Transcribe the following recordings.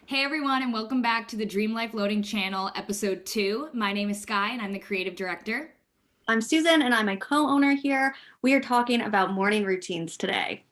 Hey everyone, and welcome back to the Dream Life Loading Channel, episode 2. My name is Skye, and I'm the creative director. I'm Susan, and I'm a co-owner here. We are talking about morning routines today.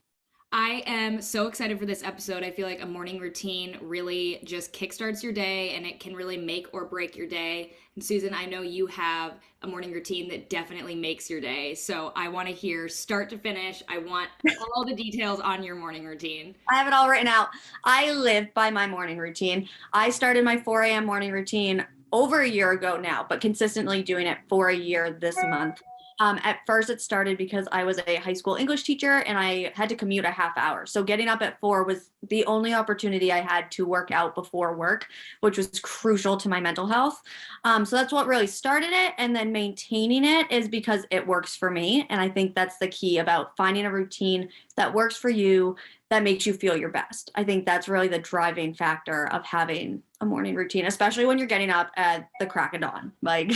I am so excited for this episode. I feel like a morning routine really just kickstarts your day and it can really make or break your day. And Susan, I know you have a morning routine that definitely makes your day. So I want to hear start to finish. I want all the details on your morning routine. I have it all written out. I live by my morning routine. I started my 4 a.m. morning routine over a year ago now, but consistently doing it for a year this month. At first, it started because I was a high school English teacher and I had to commute a half hour. So getting up at 4 was the only opportunity I had to work out before work, which was crucial to my mental health. So that's what really started it. And then maintaining it is because it works for me. And I think that's the key about finding a routine that works for you, that makes you feel your best. I think that's really the driving factor of having a morning routine, especially when you're getting up at the crack of dawn. Like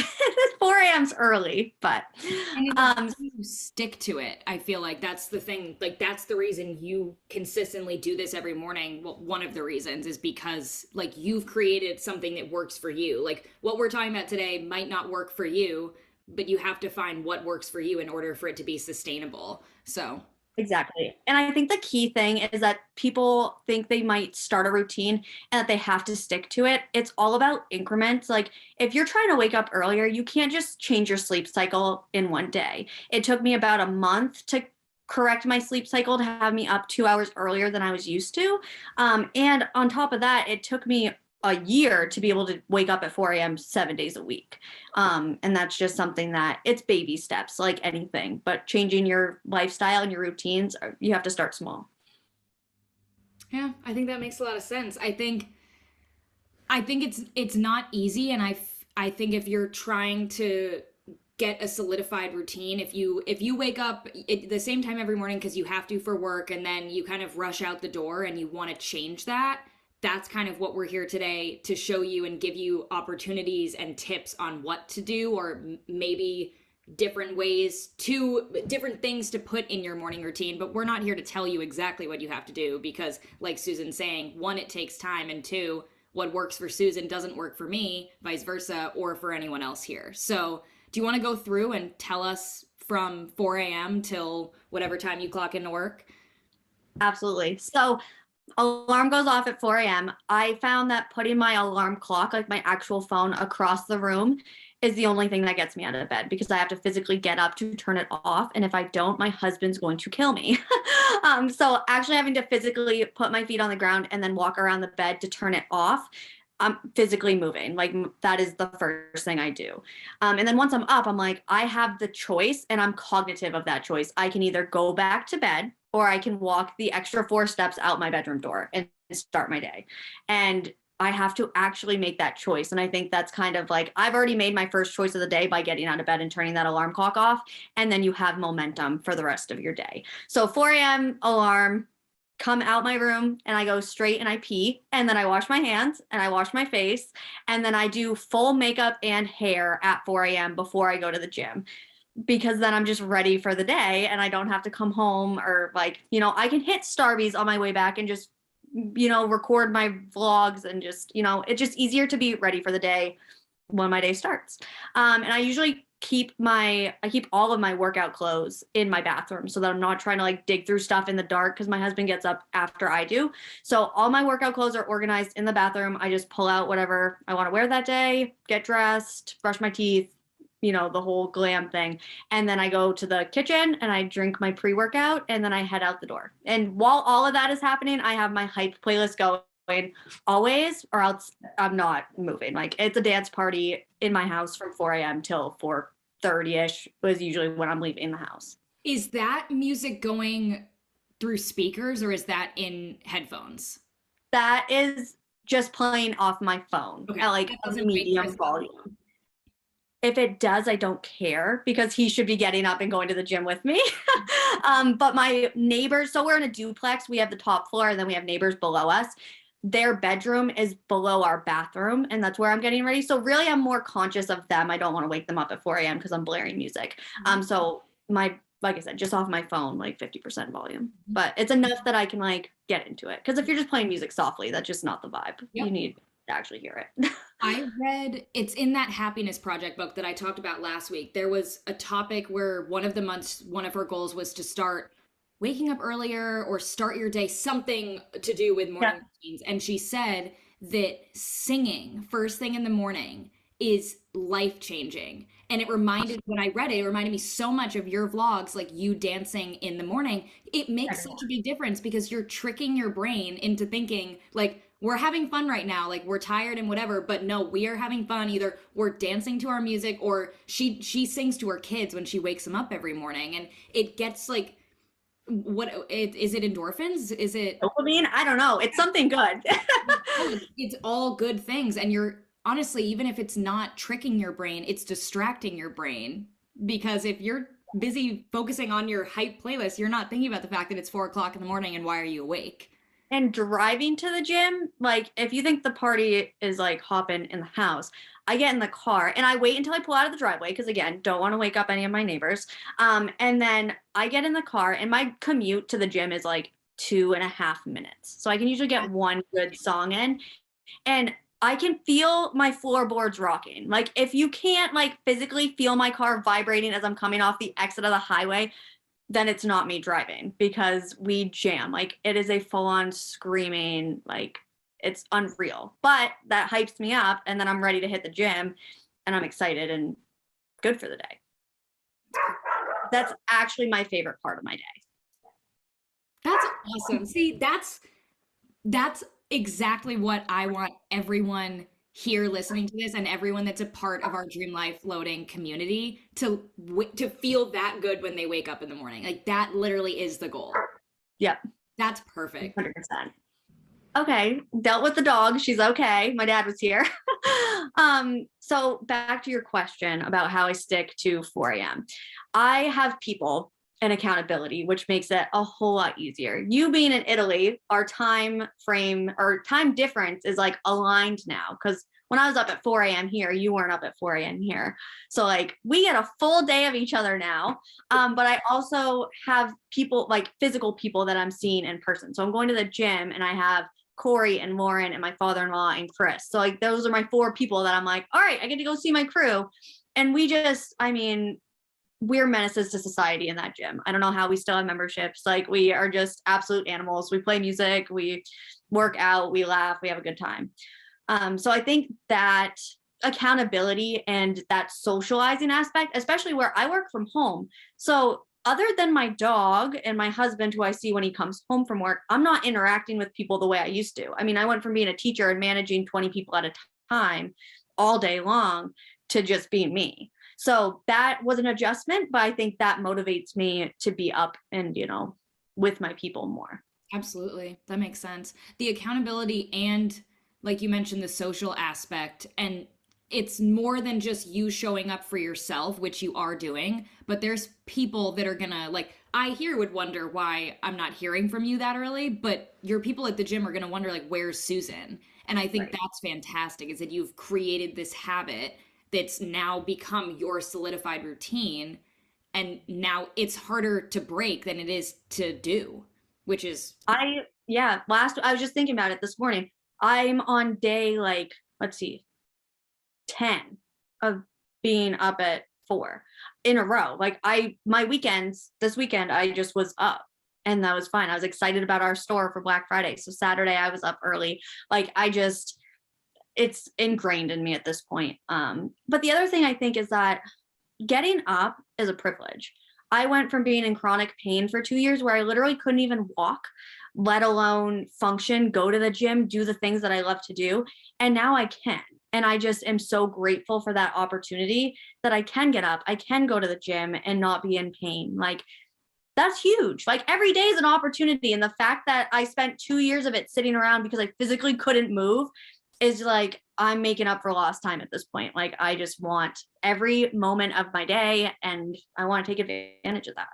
4 a.m.'s early, but And it's um, how you stick to it. I feel like that's the thing. Like that's the reason you consistently do this every morning. Well, one of the reasons is because like you've created something that works for you. Like what we're talking about today might not work for you, but you have to find what works for you in order for it to be sustainable. So, exactly. And I think the key thing is that people think they might start a routine and that they have to stick to it. It's all about increments. Like if you're trying to wake up earlier, you can't just change your sleep cycle in one day. It took me about a month to correct my sleep cycle to have me up 2 hours earlier than I was used to. And on top of that, it took me a year to be able to wake up at 4 a.m. 7 days a week. And that's just something that it's baby steps like anything, but changing your lifestyle and your routines, you have to start small. yeah, I think that makes a lot of sense. I think it's not easy and I think if you're trying to get a solidified routine, if you wake up at the same time every morning because you have to for work and then you kind of rush out the door and you want to change that, that's kind of what we're here today to show you and give you opportunities and tips on what to do or maybe different things to put in your morning routine. But we're not here to tell you exactly what you have to do because like Susan's saying, one, it takes time, and two, what works for Susan doesn't work for me, vice versa, or for anyone else here. So do you want to go through and tell us from 4 a.m. till whatever time you clock into work? Absolutely. So alarm goes off at 4 a.m. I found that putting my alarm clock, like my actual phone, across the room is the only thing that gets me out of bed because I have to physically get up to turn it off. And if I don't, my husband's going to kill me. So actually having to physically put my feet on the ground and then walk around the bed to turn it off, I'm physically moving. Like that is the first thing I do. And then once I'm up, I'm like, I have the choice and I'm cognitive of that choice. I can either go back to bed or I can walk the extra 4 steps out my bedroom door and start my day. And I have to actually make that choice. And I think that's kind of like I've already made my first choice of the day by getting out of bed and turning that alarm clock off. And then you have momentum for the rest of your day. So 4 a.m. alarm, come out my room and I go straight and I pee. And then I wash my hands and I wash my face. And then I do full makeup and hair at 4 a.m. before I go to the gym because then I'm just ready for the day and I don't have to come home or like, I can hit Starbucks on my way back and just, record my vlogs and just, it's just easier to be ready for the day when my day starts. And I usually I keep all of my workout clothes in my bathroom so that I'm not trying to like dig through stuff in the dark because my husband gets up after I do. So all my workout clothes are organized in the bathroom. I just pull out whatever I want to wear that day, get dressed, brush my teeth, the whole glam thing. And then I go to the kitchen and I drink my pre-workout and then I head out the door. And while all of that is happening, I have my hype playlist going always, or else I'm not moving. Like it's a dance party in my house from 4 a.m. till 4:30ish was usually when I'm leaving the house. Is that music going through speakers or is that in headphones? That is just playing off my phone Okay, at like that a doesn't make medium Chris go. volume. If it does, I don't care because he should be getting up and going to the gym with me. But my neighbors, so we're in a duplex. We have the top floor and then we have neighbors below us. Their bedroom is below our bathroom and that's where I'm getting ready. So really I'm more conscious of them. I don't want to wake them up at 4 a.m. because I'm blaring music. So my like I said, just off my phone, like 50% volume. But it's enough that I can like get into it. Because if you're just playing music softly, that's just not the vibe. You Yep. need to actually hear it. I read it's in that Happiness Project book that I talked about last week. There was a topic where one of the months, one of her goals was to start waking up earlier or start your day, something to do with Yeah. morning routines. And she said that singing first thing in the morning is life changing. And it reminded, when I read it, it reminded me so much of your vlogs, like you dancing in the morning. It makes such a big difference because you're tricking your brain into thinking, like, we're having fun right now, like we're tired and whatever, but no, we are having fun. Either we're dancing to our music or she sings to her kids when she wakes them up every morning, and it gets like, is it endorphins? Is it Dopamine? I don't know. It's something good. it's all good things, and you're honestly, even if it's not tricking your brain, it's distracting your brain, because if you're busy focusing on your hype playlist, you're not thinking about the fact that it's 4 o'clock in the morning and why are you awake. And driving to the gym, like if you think the party is like hopping in the house, I get in the car and I wait until I pull out of the driveway because again, don't want to wake up any of my neighbors. And then I get in the car and my commute to the gym is like 2.5 minutes. So I can usually get one good song in and I can feel my floorboards rocking. Like if you can't like physically feel my car vibrating as I'm coming off the exit of the highway, then it's not me driving because we jam. Like it is a full on screaming, like it's unreal. But that hypes me up and then I'm ready to hit the gym and I'm excited and good for the day. That's actually my favorite part of my day. That's awesome. See, that's exactly what I want everyone here listening to this and everyone that's a part of our Dream Life Loading community to feel that good when they wake up in the morning. Like that literally is the goal. Yep. That's perfect. 100%. Okay, dealt with the dog. She's okay. My dad was here. So back to your question about how I stick to 4 a.m. I have people and accountability, which makes it a whole lot easier. You being in Italy, our time frame or time difference is like aligned now because when I was up at 4 a.m. here, you weren't up at 4 a.m. here. So like we get a full day of each other now. But I also have people like physical people that I'm seeing in person. So I'm going to the gym and I have Corey and Lauren and my father-in-law and Chris. So like those are my 4 people that I'm like, all right, I get to go see my crew. And we just, I mean, we're menaces to society in that gym. I don't know how we still have memberships. Like we are just absolute animals. We play music, we work out, we laugh, we have a good time. So I think that accountability and that socializing aspect, especially where I work from home. So other than my dog and my husband, who I see when he comes home from work, I'm not interacting with people the way I used to. I mean, I went from being a teacher and managing 20 people at a time all day long to just being me. So that was an adjustment, but I think that motivates me to be up and, you know, with my people more. Absolutely. That makes sense. The accountability and, like you mentioned, the social aspect. And it's more than just you showing up for yourself, which you are doing, but there's people that are gonna, like, I here would wonder why I'm not hearing from you that early, but your people at the gym are gonna wonder, like, where's Susan? And I think Right. that's fantastic, is that you've created this habit that's now become your solidified routine. And now it's harder to break than it is to do, which is I was just thinking about it this morning. I'm on day like, let's see, 10 of being up at 4 in a row. Like my weekends, this weekend, I just was up and that was fine. I was excited about our store for Black Friday. So Saturday I was up early. Like it's ingrained in me at this point. But the other thing I think is that getting up is a privilege. I went from being in chronic pain for 2 years where I literally couldn't even walk, let alone function, go to the gym, do the things that I love to do. And now I can. And I just am so grateful for that opportunity that I can get up, I can go to the gym and not be in pain. Like that's huge. Like every day is an opportunity. And the fact that I spent 2 years of it sitting around because I physically couldn't move is like, I'm making up for lost time at this point. Like I just want every moment of my day and I want to take advantage of that.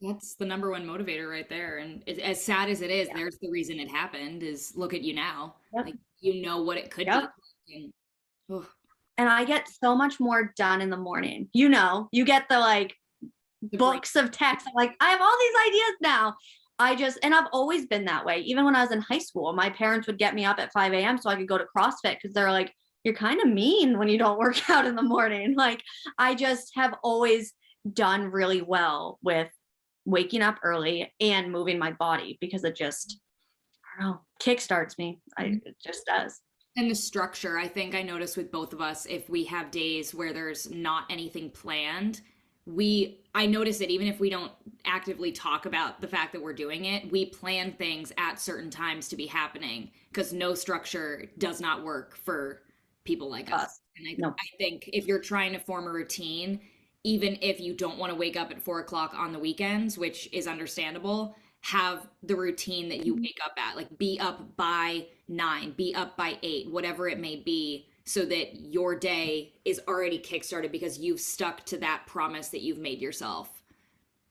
that's the number one motivator right there. And as sad as it is, there's the reason it happened is look at you now. Yep. Like you know what it could Yep. be. And, oh, And I get so much more done in the morning. You know, you get the like books of text. I'm like, I have all these ideas now. And I've always been that way. Even when I was in high school, my parents would get me up at 5 a.m. so I could go to CrossFit because they're like, you're kind of mean when you don't work out in the morning. Like, I just have always done really well with waking up early and moving my body because it just, I don't know, kickstarts me. It just does. And the structure, I think I notice with both of us, if we have days where there's not anything planned, I notice it even if we don't actively talk about the fact that we're doing it, we plan things at certain times to be happening because no structure does not work for people like us. And I think if you're trying to form a routine, even if you don't want to wake up at 4 o'clock on the weekends, which is understandable, have the routine that you wake up at, like be up by 9, be up by 8, whatever it may be, so that your day is already kickstarted because you've stuck to that promise that you've made yourself.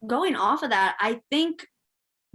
Going off of that, I think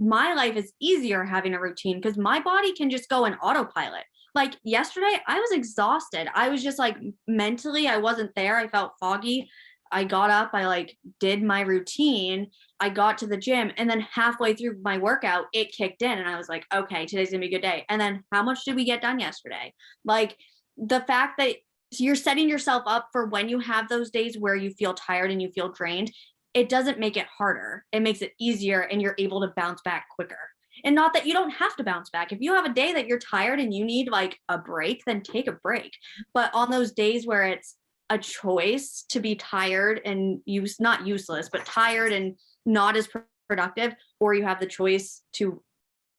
my life is easier having a routine because my body can just go in autopilot. Like yesterday, I was exhausted. I was just like mentally, I wasn't there. I felt foggy. I got up, I like did my routine. I got to the gym, and then halfway through my workout, it kicked in, and I was like, okay, today's gonna be a good day. And then how much did we get done yesterday? Like, the fact that you're setting yourself up for when you have those days where you feel tired and you feel drained, it doesn't make it harder. It makes it easier, and you're able to bounce back quicker. And not that you don't have to bounce back. If you have a day that you're tired and you need like a break, then take a break. But on those days where it's a choice to be tired and not useless, but tired and not as productive, or you have the choice to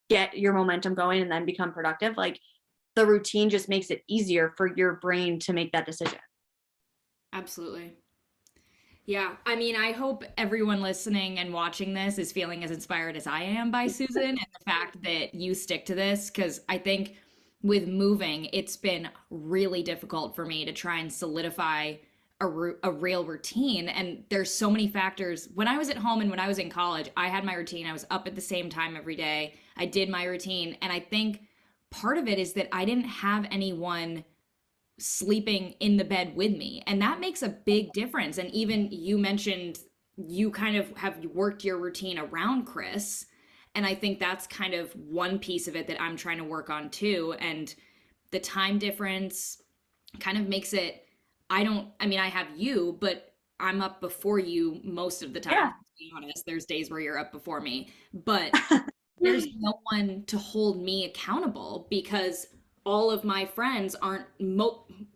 get your momentum going and then become productive, like the routine just makes it easier for your brain to make that decision. Absolutely. Yeah, I mean, I hope everyone listening and watching this is feeling as inspired as I am by Susan and the fact that you stick to this, because I think with moving, it's been really difficult for me to try and solidify a real routine. And there's so many factors. When I was at home and when I was in college, I had my routine. I was up at the same time every day. I did my routine. And I think part of it is that I didn't have anyone sleeping in the bed with me. And that makes a big difference. And even you mentioned you kind of have worked your routine around Chris. And I think that's kind of one piece of it that I'm trying to work on too. And the time difference kind of makes it, I mean, I have you, but I'm up before you most of the time. Yeah. To be honest, there's days where you're up before me, but there's no one to hold me accountable because all of my friends aren't,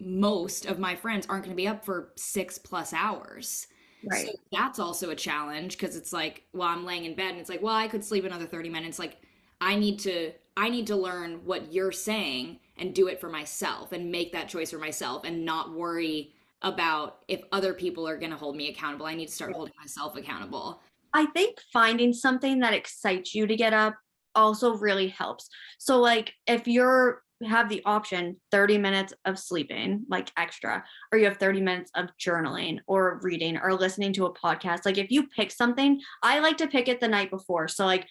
most of my friends aren't going to be up for 6+ hours. Right. So that's also a challenge because it's like, well, I'm laying in bed and it's like, well, I could sleep another 30 minutes. Like I need to learn what you're saying and do it for myself and make that choice for myself and not worry about if other people are going to hold me accountable. I need to start holding myself accountable. I think finding something that excites you to get up also really helps. So like if you're have the option 30 minutes of sleeping like extra, or you have 30 minutes of journaling or reading or listening to a podcast, like if you pick something, I like to pick it the night before. So like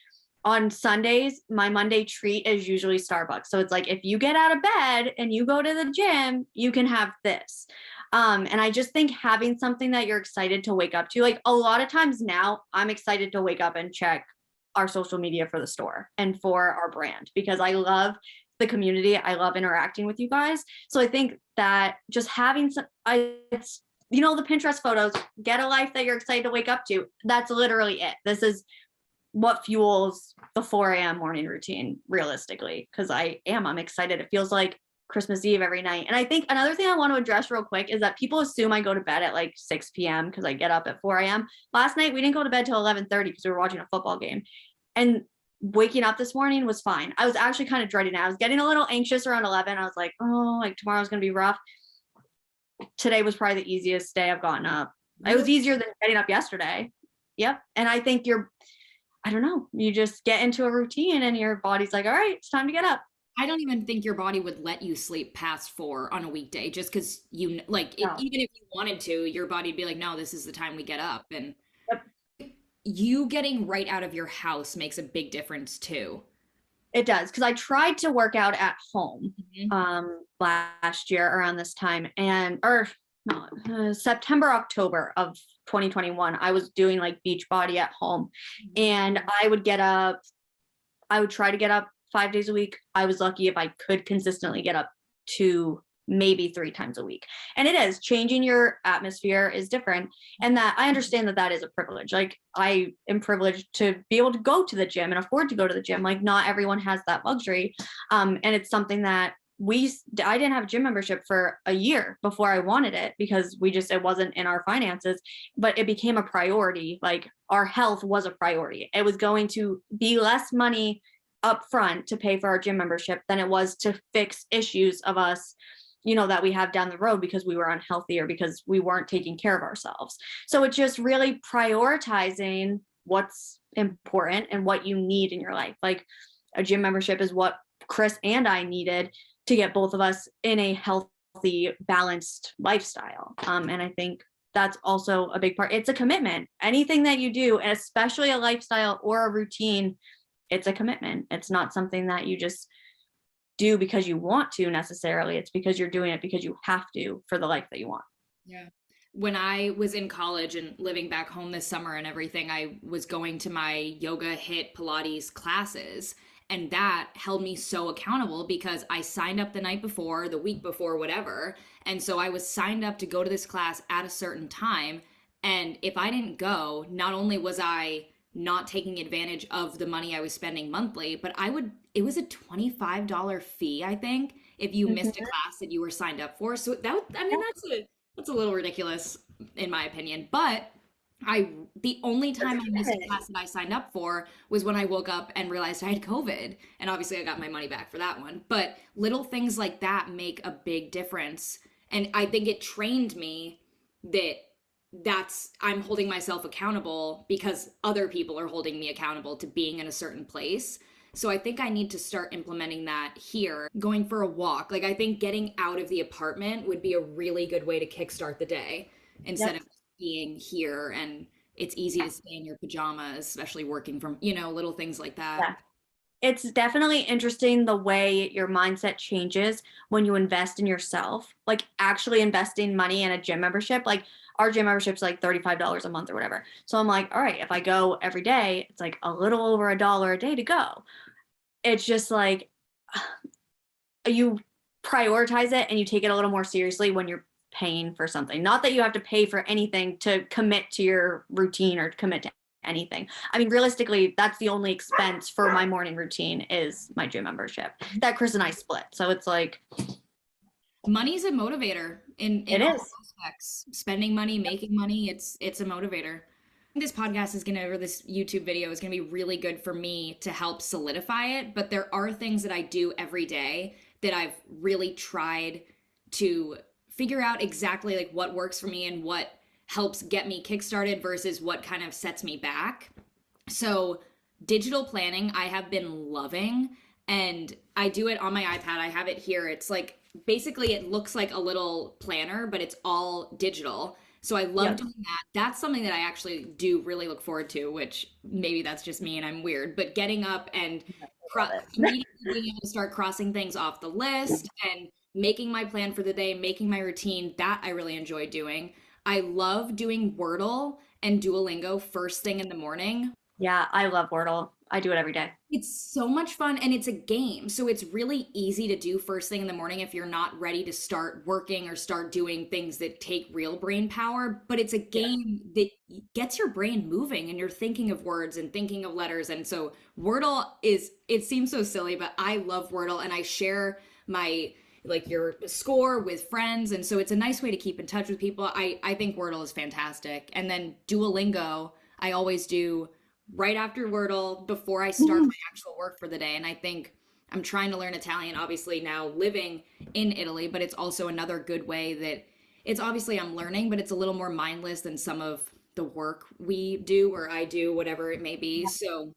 on Sundays, my Monday treat is usually Starbucks. So it's like if you get out of bed and you go to the gym, you can have this. And I just think having something that you're excited to wake up to, like a lot of times now I'm excited to wake up and check our social media for the store and for our brand because I love the community. I love interacting with you guys. So I think that just having it's, the Pinterest photos, get a life that you're excited to wake up to. That's literally it. This is what fuels the 4 a.m. morning routine realistically. Cause I'm excited. It feels like Christmas Eve every night. And I think another thing I want to address real quick is that people assume I go to bed at like 6 p.m. because I get up at 4 a.m. Last night, we didn't go to bed till 11:30 because we were watching a football game. And waking up this morning was fine. I was actually kind of dreading it. I was getting a little anxious around 11. I was like, oh, like tomorrow's going to be rough. Today was probably the easiest day I've gotten up. It was easier than getting up yesterday. Yep. And I think I don't know, you just get into a routine and your body's like, all right, it's time to get up. I don't even think your body would let you sleep past 4 on a weekday just because even if you wanted to, your body would be like, no, this is the time we get up. And you getting right out of your house makes a big difference too. It does. Cause I tried to work out at home last year around this time September, October of 2021, I was doing like beach body at home, and I would get up, I would try to get up 5 days a week. I was lucky if I could consistently get up 2, maybe 3 times a week. And it is changing your atmosphere is different. And that I understand that that is a privilege. Like I am privileged to be able to go to the gym and afford to go to the gym. Like not everyone has that luxury. And it's something that I didn't have a gym membership for a year before I wanted it because it wasn't in our finances, but it became a priority. Like our health was a priority. It was going to be less money up front to pay for our gym membership than it was to fix issues of us, that we have down the road because we were unhealthy or because we weren't taking care of ourselves. So it's just really prioritizing what's important and what you need in your life. Like a gym membership is what Chris and I needed to get both of us in a healthy, balanced lifestyle. And I think that's also a big part. It's a commitment. Anything that you do, especially a lifestyle or a routine, it's a commitment. It's not something that you just do because you want to necessarily. It's because you're doing it because you have to for the life that you want. Yeah. When I was in college and living back home this summer and everything, I was going to my yoga, HIIT, Pilates classes. And that held me so accountable because I signed up the night before, the week before, whatever. And so I was signed up to go to this class at a certain time. And if I didn't go, not only was I not taking advantage of the money I was spending monthly, but it was a $25 fee, I think, if you missed a class that you were signed up for. So that's a little ridiculous in my opinion. But the only time I missed a class that I signed up for was when I woke up and realized I had COVID. And obviously I got my money back for that one. But little things like that make a big difference. And I think it trained me that I'm holding myself accountable because other people are holding me accountable to being in a certain place. So I think I need to start implementing that here, going for a walk. Like I think getting out of the apartment would be a really good way to kickstart the day instead of being here. And it's easy to stay in your pajamas, especially working from, little things like that. Yeah. It's definitely interesting the way your mindset changes when you invest in yourself, like actually investing money in a gym membership. Like our gym membership's like $35 a month or whatever. So I'm like, all right, if I go every day, it's like a little over $1 a day to go. It's just like you prioritize it and you take it a little more seriously when you're paying for something. Not that you have to pay for anything to commit to your routine or commit to anything. I mean, realistically, that's the only expense for my morning routine is my gym membership that Chris and I split. So it's like money's a motivator in it all is aspects. Spending money, making money, it's a motivator. This podcast is or this YouTube video is gonna be really good for me to help solidify it. But there are things that I do every day that I've really tried to figure out exactly like what works for me and what helps get me kickstarted versus what kind of sets me back. So digital planning, I have been loving, and I do it on my iPad. I have it here. It's like, basically it looks like a little planner, but it's all digital. So I love doing that. That's something that I actually do really look forward to, which maybe that's just me and I'm weird, but getting up and immediately being able to start crossing things off the list and making my plan for the day, making my routine, that I really enjoy doing. I love doing Wordle and Duolingo first thing in the morning. Yeah, I love Wordle. I do it every day. It's so much fun and it's a game. So it's really easy to do first thing in the morning if you're not ready to start working or start doing things that take real brain power. But it's a game that gets your brain moving and you're thinking of words and thinking of letters. And so Wordle it seems so silly, but I love Wordle and I share your score with friends. And so it's a nice way to keep in touch with people. I think Wordle is fantastic. And then Duolingo, I always do right after Wordle before I start my actual work for the day. And I think I'm trying to learn Italian, obviously now living in Italy, but it's also another good way that it's obviously I'm learning, but it's a little more mindless than some of the work we do or I do, whatever it may be. So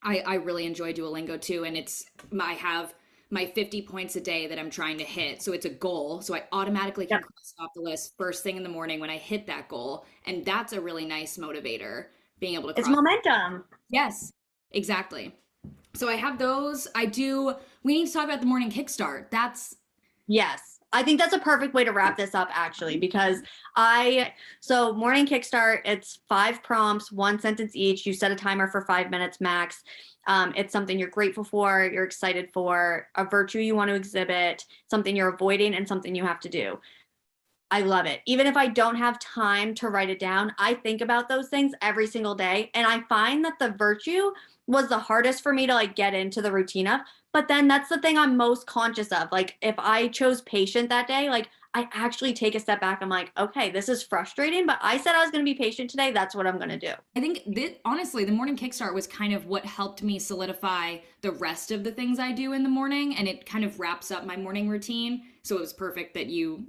I really enjoy Duolingo too. And I have my 50 points a day that I'm trying to hit. So it's a goal. So I automatically can cross off the list first thing in the morning when I hit that goal. And that's a really nice motivator, being able to It's momentum. Yes, exactly. So I have those. We need to talk about the morning kickstart. Yes. I think that's a perfect way to wrap this up, actually, because so morning kickstart, it's 5 prompts, 1 sentence each. You set a timer for 5 minutes max. It's something you're grateful for, you're excited for, a virtue you want to exhibit, something you're avoiding, and something you have to do. I love it. Even if I don't have time to write it down, I think about those things every single day. And I find that the virtue was the hardest for me to like get into the routine of. But then that's the thing I'm most conscious of. Like if I chose patient that day, like I actually take a step back. I'm like, okay, this is frustrating, but I said I was going to be patient today. That's what I'm going to do. I think honestly, the morning kickstart was kind of what helped me solidify the rest of the things I do in the morning, and it kind of wraps up my morning routine. So it was perfect that you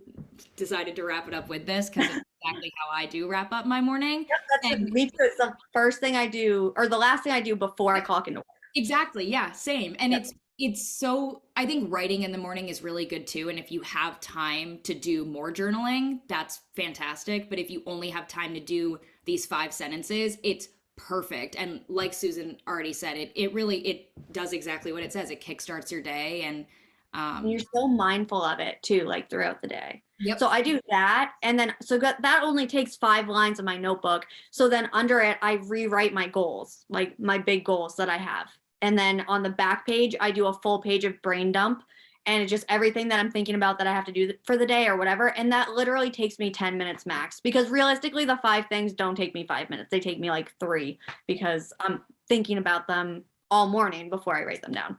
decided to wrap it up with this because it's exactly how I do wrap up my morning. And Me too. It's the first thing I do, or the last thing I do before I clock into work. exactly, yeah, same. And Yep. it's so I think writing in the morning is really good too. And if you have time to do more journaling, that's fantastic. But if you only have time to do these 5 sentences, it's perfect. And like Susan already said, it really it does exactly what it says. It kickstarts your day and And you're so mindful of it too, like throughout the day. yep. So I do that. And then, so that only takes 5 lines of my notebook. So then under it, I rewrite my goals, like my big goals that I have. And then on the back page, I do a full page of brain dump. And it's just everything that I'm thinking about that I have to do for the day or whatever. And that literally takes me 10 minutes max because realistically, the 5 things don't take me 5 minutes. They take me like 3 because I'm thinking about them all morning before I write them down.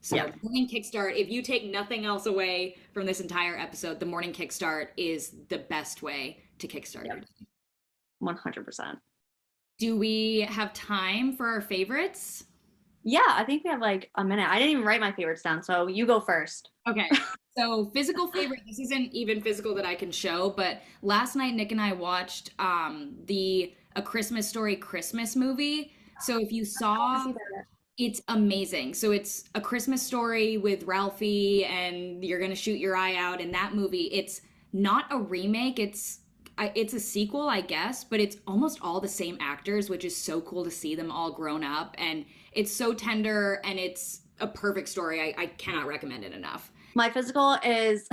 So, Yeah. morning kickstart, if you take nothing else away from this entire episode, the morning kickstart is the best way to kickstart your day. 100%. Do we have time for our favorites? Yeah, I think we have like a minute. I didn't even write my favorites down, so you go first. Okay. So, physical favorite, this isn't even physical that I can show, but last night Nick and I watched the A Christmas Story Christmas movie. So, if you saw, it's amazing. So it's A Christmas Story with Ralphie, and you're gonna shoot your eye out in that movie. It's not a remake. It's a sequel, I guess, but it's almost all the same actors, which is so cool to see them all grown up. And it's so tender, and it's a perfect story. I cannot recommend it enough. My physical is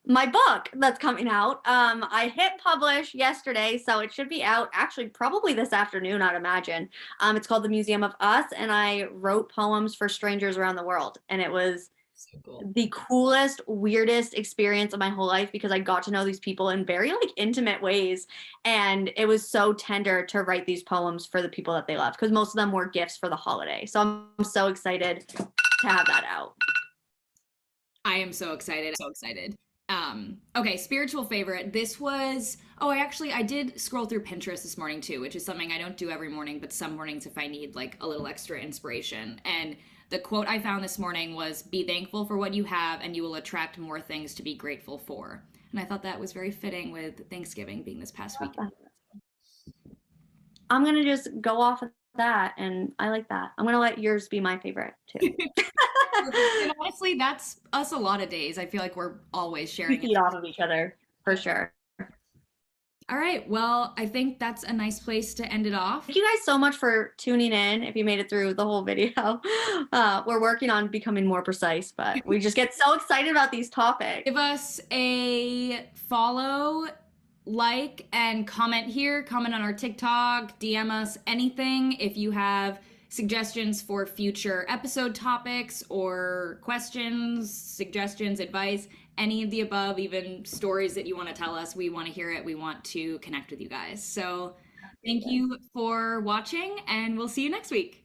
my book that's coming out. I hit publish yesterday, so it should be out actually probably this afternoon, I'd imagine. It's called The Museum of Us, and I wrote poems for strangers around the world. And it was So cool. the coolest, weirdest experience of my whole life because I got to know these people in very like intimate ways. And it was so tender to write these poems for the people that they love because most of them were gifts for the holiday. So I'm so excited to have that out. I am so excited. So excited. Okay, spiritual favorite. This was, oh, I did scroll through Pinterest this morning too, which is something I don't do every morning, but some mornings if I need like a little extra inspiration. And the quote I found this morning was, "Be thankful for what you have and you will attract more things to be grateful for." And I thought that was very fitting with Thanksgiving being this past week. I'm gonna just go off of that, and I like that. I'm gonna let yours be my favorite too. And honestly, that's us a lot of days. I feel like we're always We sharing it. feed off of each other for sure. All right. Well, I think that's a nice place to end it off. Thank you guys so much for tuning in. If you made it through the whole video, we're working on becoming more precise, but we just get so excited about these topics. Give us a follow, like, and comment here. Comment on our TikTok, DM us anything if you have suggestions for future episode topics or questions, suggestions, advice, any of the above, even stories that you want to tell us. We want to hear it. We want to connect with you guys. So thank you for watching, and we'll see you next week.